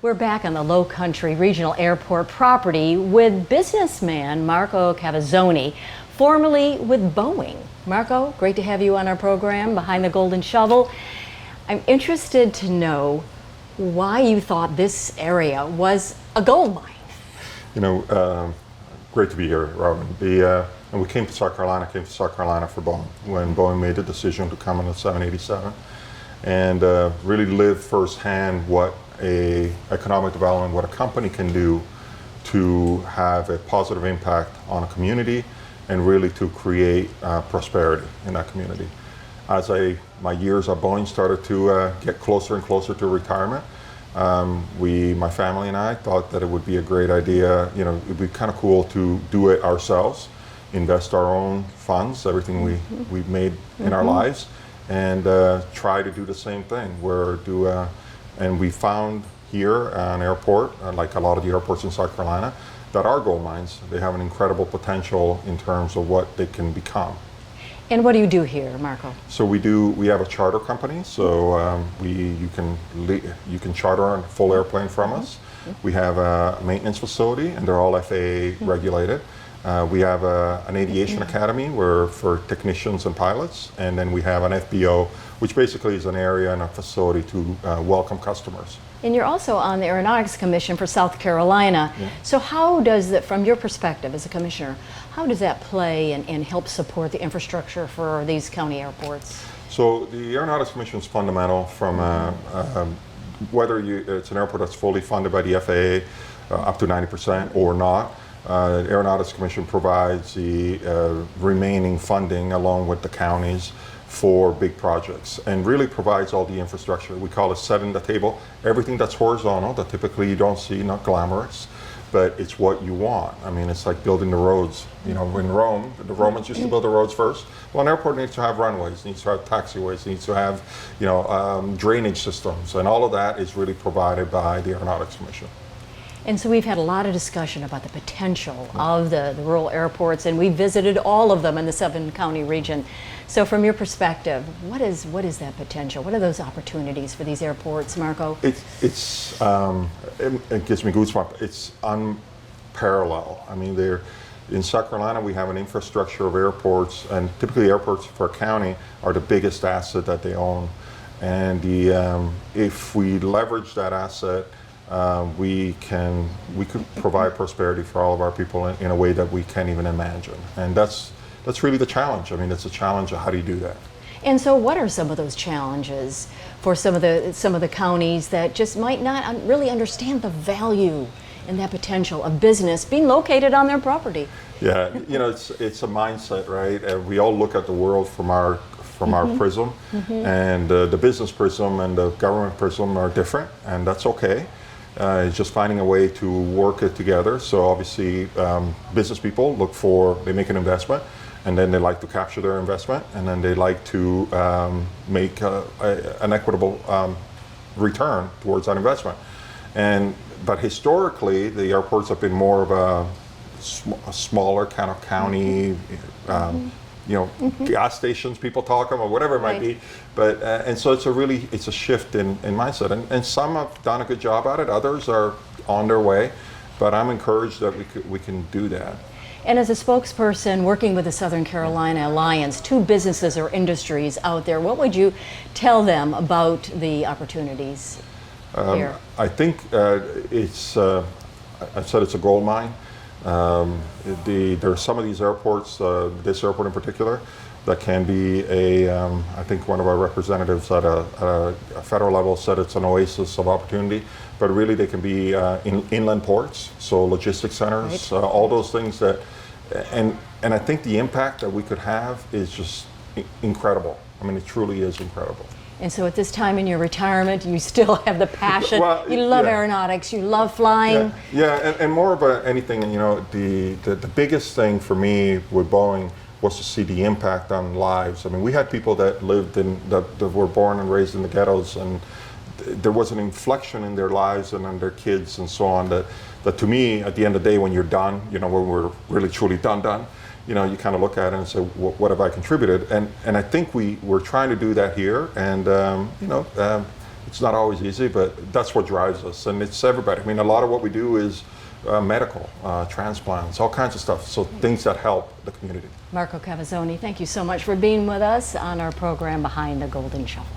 We're back on the Low Country Regional Airport property with businessman Marco Cavazoni, formerly with Boeing. Marco, great to have you on our program, Behind the Golden Shovel. I'm interested to know why you thought this area was a gold mine. You know, great to be here, Robin. And we came to South Carolina for Boeing, when Boeing made the decision to come in the 787 and really live firsthand what economic development, what a company can do to have a positive impact on a community and really to create prosperity in that community. As my years at Boeing started to get closer and closer to retirement, my family and I thought that it would be a great idea, you know, it'd be kind of cool to do it ourselves, invest our own funds, everything we've made in our lives, and try to do the same thing, and we found here an airport, like a lot of the airports in South Carolina, that are gold mines. They have an incredible potential in terms of what they can become. And what do you do here, Marco? So we have a charter company, so you can charter a full airplane from us. We have a maintenance facility, and they're all FAA regulated. We have an aviation academy for technicians and pilots, and then we have an FBO, which basically is an area and a facility to welcome customers. And you're also on the Aeronautics Commission for South Carolina. Yeah. So how does that, from your perspective as a commissioner, how does that play and help support the infrastructure for these county airports? So the Aeronautics Commission is fundamental from whether it's an airport that's fully funded by the FAA up to 90% or not. The Aeronautics Commission provides the remaining funding along with the counties for big projects and really provides all the infrastructure. We call it setting the table. Everything that's horizontal that typically you don't see, not glamorous, but it's what you want. I mean, it's like building the roads. You know, in Rome, the Romans used to build the roads first. Well, an airport needs to have runways, needs to have taxiways, needs to have, you know, drainage systems, and all of that is really provided by the Aeronautics Commission. And so we've had a lot of discussion about the potential of the rural airports, and we visited all of them in the 7-county region. So from your perspective, what is that potential? What are those opportunities for these airports, Marco? It gives me goosebumps. It's unparalleled. I mean, in South Carolina, we have an infrastructure of airports, and typically airports for a county are the biggest asset that they own. And if we leverage that asset, we could provide prosperity for all of our people in a way that we can't even imagine. And that's really the challenge. I mean, it's a challenge of how do you do that. And so what are some of those challenges for some of the counties that just might not really understand the value and that potential of business being located on their property? Yeah, you know, it's a mindset, right? And we all look at the world from our prism, and the business prism and the government prism are different, and that's okay. It's just finding a way to work it together. So obviously, business people they make an investment, and then they like to capture their investment, and then they like to make an equitable return towards that investment. But historically, the airports have been more of a smaller kind of county, you know, gas stations people talk about, whatever it might be. But and so it's a shift in mindset, and some have done a good job at it. Others are on their way, but I'm encouraged that we can do that. And as a spokesperson working with the Southern Carolina Alliance, 2 businesses or industries out there, what would you tell them about the opportunities here? I think I said it's a gold mine. There are some of these airports, this airport in particular, that can be I think one of our representatives at a federal level said it's an oasis of opportunity, but really they can be inland ports, so logistics centers, all those things and I think the impact that we could have is just incredible. I mean, it truly is incredible. And so at this time in your retirement, you still have the passion. Well, you love aeronautics, you love flying. Yeah, and more about anything, you know, the biggest thing for me with Boeing was to see the impact on lives. I mean, we had people that lived that were born and raised in the ghettos, and there was an inflection in their lives and on their kids and so on that to me, at the end of the day, when you're done, you know, when we're really truly done, you know, you kind of look at it and say, what have I contributed? And I think we're trying to do that here, and you know, It's not always easy, but that's what drives us, and it's everybody. I mean, a lot of what we do is medical, transplants, all kinds of stuff, so things that help the community. Marco Cavazoni, thank you so much for being with us on our program Behind the Golden Shovel.